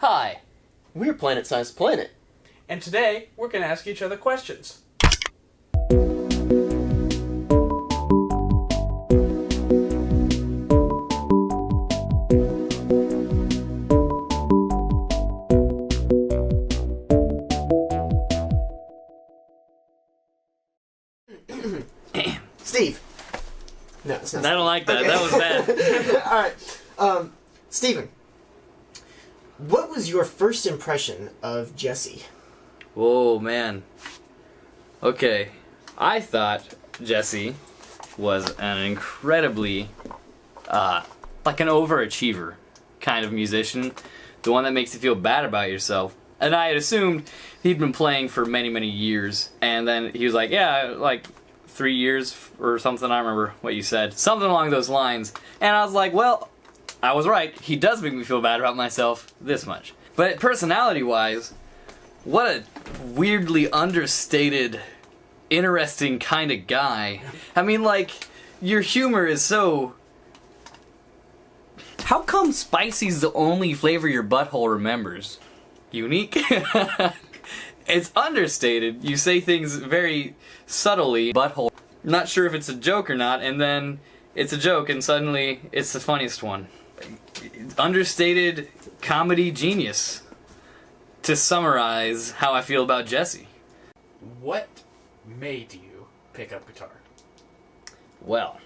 Hi, we're Planet Size Planet. And today, we're going to ask each other questions. Steve. No, it's not. I don't like that. Okay. That was bad. Alright. Steven. What was your first impression of Jesse? Whoa, man. Okay. I thought Jesse was an incredibly, like an overachiever kind of musician. The one that makes you feel bad about yourself. And I had assumed he'd been playing for many, many years. And then he was like, yeah, like 3 years or something. I don't remember what you said. Something along those lines. And I was like, well, I was right. He does make me feel bad about myself this much. But personality-wise, what a weirdly understated, interesting kind of guy. I mean, like, your humor is so... How come spicy's the only flavor your butthole remembers? Unique? It's understated. You say things very subtly. Butthole. Not sure if it's a joke or not, and then it's a joke, and suddenly it's the funniest one. Understated comedy genius. To summarize how I feel about Jesse. What made you pick up guitar? Well,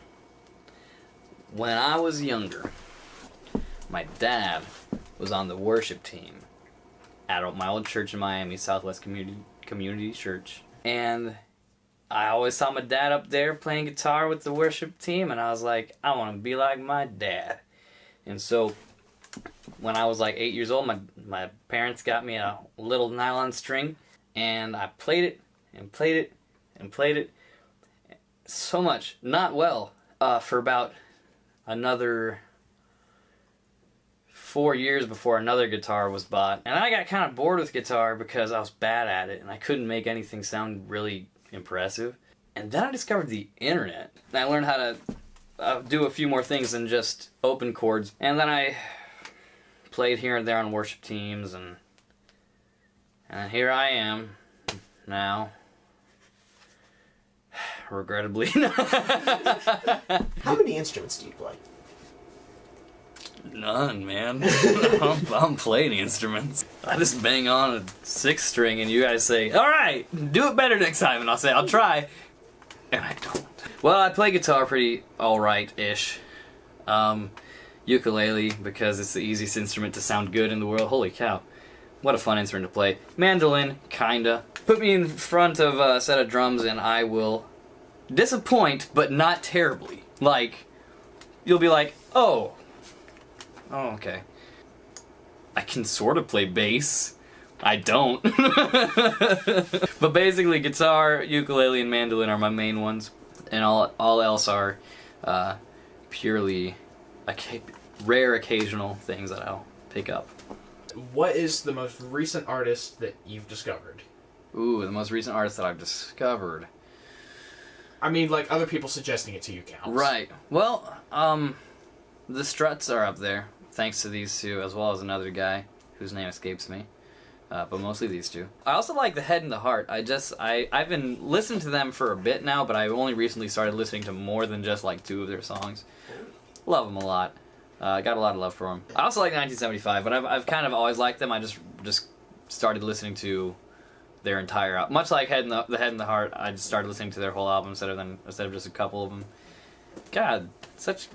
when I was younger, my dad was on the worship team at my old church in Miami, Southwest Community Church. And I always saw my dad up there playing guitar with the worship team, and I was like, I want to be like my dad. And so, when I was like 8 years old, my parents got me a little nylon string, and I played it, and played it, and played it. So much, not well, for about another 4 years before another guitar was bought. And I got kind of bored with guitar because I was bad at it and I couldn't make anything sound really impressive. And then I discovered the internet. And I learned how to do a few more things than just open chords. And then I played here and there on worship teams, and here I am now. Regrettably. How many instruments do you play? None, man. I don't play any instruments. I just bang on a 6 string and you guys say, alright, do it better next time. And I'll say, I'll try. And I don't. Well, I play guitar pretty alright-ish. Ukulele, because it's the easiest instrument to sound good in the world. Holy cow. What a fun instrument to play. Mandolin, kinda. Put me in front of a set of drums and I will disappoint, but not terribly. Like, you'll be like, oh, okay. I can sort of play bass. I don't. But basically, guitar, ukulele, and mandolin are my main ones. And all else are purely rare occasional things that I'll pick up. What is the most recent artist that you've discovered? Ooh, the most recent artist that I've discovered. I mean, like, other people suggesting it to you counts. Right. Well, the Struts are up there, thanks to these two, as well as another guy whose name escapes me. But mostly these two. I also like The Head and the Heart. I've been listening to them for a bit now, but I've only recently started listening to more than just like 2 of their songs. Love them a lot. Got a lot of love for them. I also like 1975, but I've kind of always liked them. I just started listening to their entire album. Much like The Head and the Heart, I just started listening to their whole album instead of just a couple of them. God, such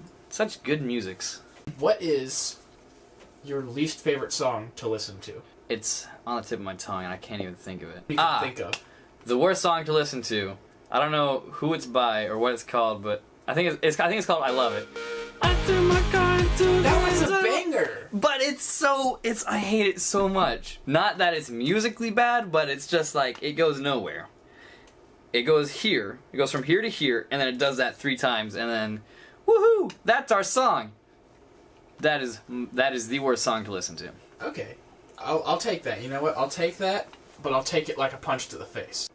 good musics. What is your least favorite song to listen to? It's on the tip of my tongue, and I can't even think of it. You can think of. The worst song to listen to. I don't know who it's by or what it's called, but I think it's called "I Love It." I threw my car into That was a banger! But I hate it so much. Not that it's musically bad, but it's just like, it goes nowhere. It goes here, it goes from here to here, and then it does that 3 times, and then, woohoo, that's our song. That is the worst song to listen to. Okay. I'll take that. You know what? I'll take that, but I'll take it like a punch to the face.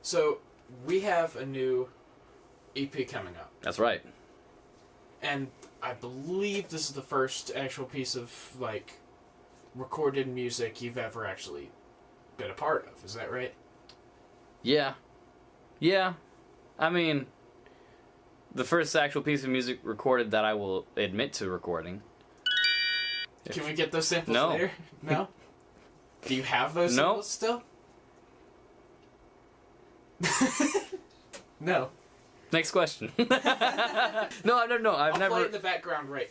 So, we have a new EP coming up. That's right. And I believe this is the first actual piece of, like, recorded music you've ever actually been a part of. Is that right? Yeah. Yeah. I mean, the first actual piece of music recorded that I will admit to recording. Can we get those samples No. later? No? Do you have those No. samples still? No. Next question. No, I've I'll never. play it in the background right.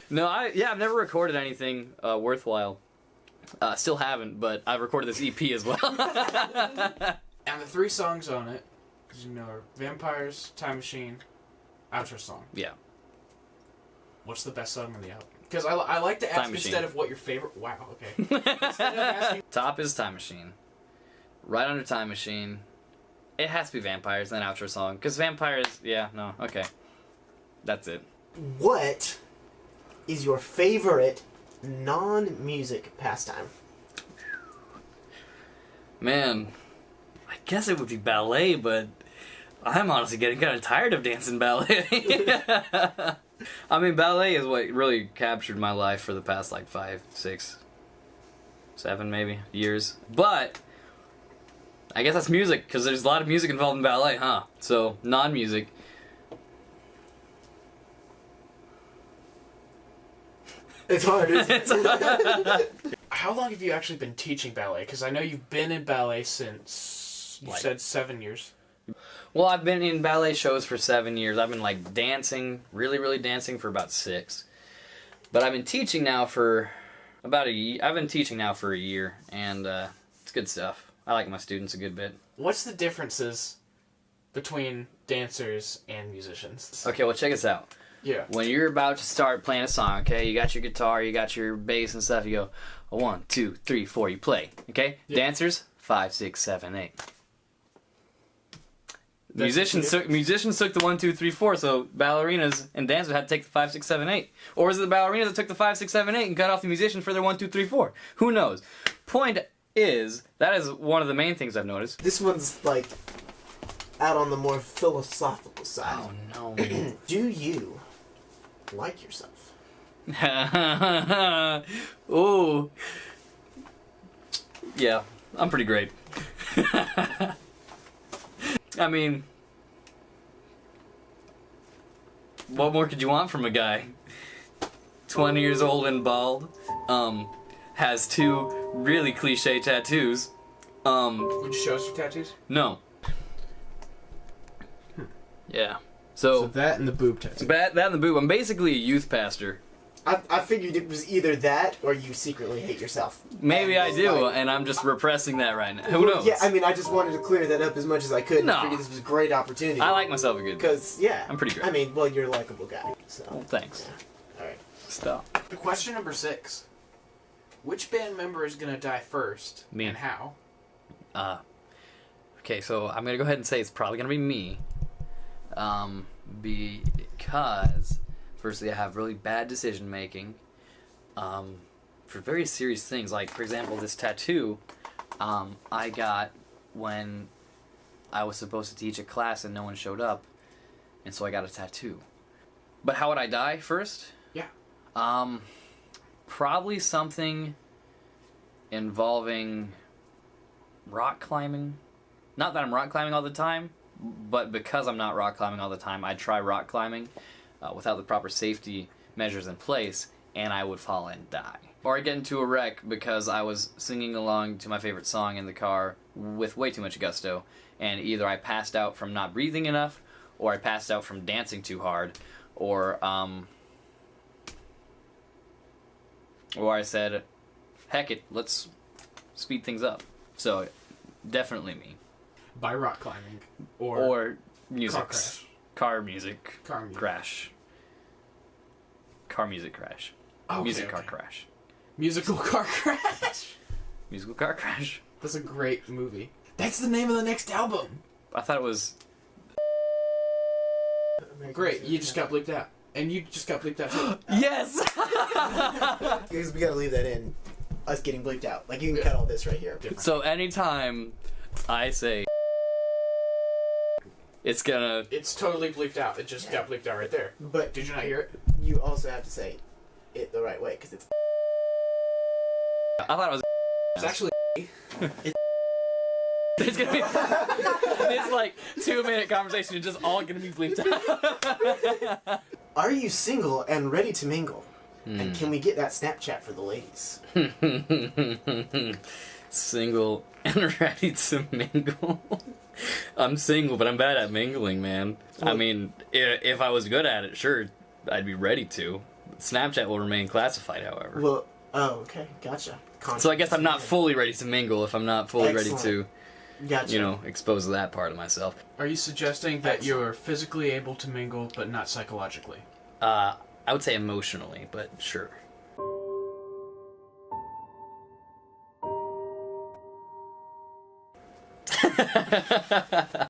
No, I've never recorded anything worthwhile. Still haven't, but I've recorded this EP as well. And the 3 songs on it, as you know, are Vampires, Time Machine, outro song. Yeah. What's the best song on the album? Because I like to ask Time Machine. instead of what your favorite... Wow, okay. Instead of asking... Top is Time Machine. Right under Time Machine. It has to be Vampires, and then outro song. Because Vampires, yeah, no, okay. That's it. What is your favorite non-music pastime? Man, I guess it would be ballet, but I'm honestly getting kind of tired of dancing ballet. I mean, ballet is what really captured my life for the past, 5, 6, 7 maybe years. But I guess that's music, because there's a lot of music involved in ballet, huh? So, non-music. It's hard, isn't it? How long have you actually been teaching ballet? Because I know you've been in ballet since... You said 7 years. Well, I've been in ballet shows for 7 years. I've been, dancing, really dancing for about 6. But I've been teaching now for about a year. I've been teaching now for a year, and it's good stuff. I like my students a good bit. What's the differences between dancers and musicians? Okay, well, check this out. Yeah. When you're about to start playing a song, okay, you got your guitar, you got your bass and stuff, you go 1, 2, 3, 4, you play, okay? Yeah. Dancers, 5, 6, 7, 8. That's Musicians took the 1, 2, 3, 4, so ballerinas and dancers had to take the 5, 6, 7, 8. Or is it the ballerinas that took the 5, 6, 7, 8 and cut off the musician for their 1, 2, 3, 4? Who knows? Point is, that is one of the main things I've noticed. This one's out on the more philosophical side. Oh no. Do you like yourself? Ooh. Yeah, I'm pretty great. I mean, what more could you want from a guy? 20 years old and bald, has 2 really cliche tattoos. Would you show us your tattoos? No. Yeah. So So, that and the boob tattoo. that and the boob. I'm basically a youth pastor. I figured it was either that or you secretly hate yourself. Maybe And I it's do, like- and I'm just repressing that right now. Who knows? Yeah, I mean, I just wanted to clear that up as much as I could. And No. I figured this was a great opportunity. I like myself a good bit. Because, yeah. I'm pretty great. I mean, well, you're a likable guy. So. Well, thanks. Yeah. Alright. Stop. Question number 6. Which band member is going to die first? Me. And how? Okay, so I'm gonna go ahead and say it's probably gonna be me. Because firstly, I have really bad decision making. For very serious things, like for example, this tattoo, I got when I was supposed to teach a class and no one showed up, and so I got a tattoo. But how would I die first? Yeah. Probably something involving rock climbing. Not that I'm rock climbing all the time, but because I'm not rock climbing all the time, I'd try rock climbing without the proper safety measures in place, and I would fall and die. Or I'd get into a wreck because I was singing along to my favorite song in the car with way too much gusto, and either I passed out from not breathing enough, or I passed out from dancing too hard, or I said, heck it, let's speed things up. So, definitely me. By rock climbing. Or music. car crash. Car music. Car music. Crash. Car music crash. Okay, Music car okay. crash. Musical car crash. Musical car crash. That's a great movie. That's the name of the next album. I thought it was... Great, you just got bleeped out. And you just got bleeped out too. Yes! Because we gotta leave that in. Us getting bleeped out. Like, you can cut all this right here. So anytime I say... It's gonna... It's totally bleeped out. It just got bleeped out right there. But Did you not hear it? you also have to say it the right way, because it's... I thought it was. It's actually. There's gonna be this like 2-minute conversation is just all gonna be bleeped out. Are you single and ready to mingle? And can we get that Snapchat for the ladies? Single and ready to mingle. I'm single, but I'm bad at mingling, man. I mean, if I was good at it, sure, I'd be ready to. Snapchat will remain classified, however. Well, oh, okay, gotcha. So I guess I'm not fully ready to mingle if I'm not fully ready to, Gotcha. expose that part of myself. Are you suggesting that you're physically able to mingle, but not psychologically? I would say emotionally, but sure.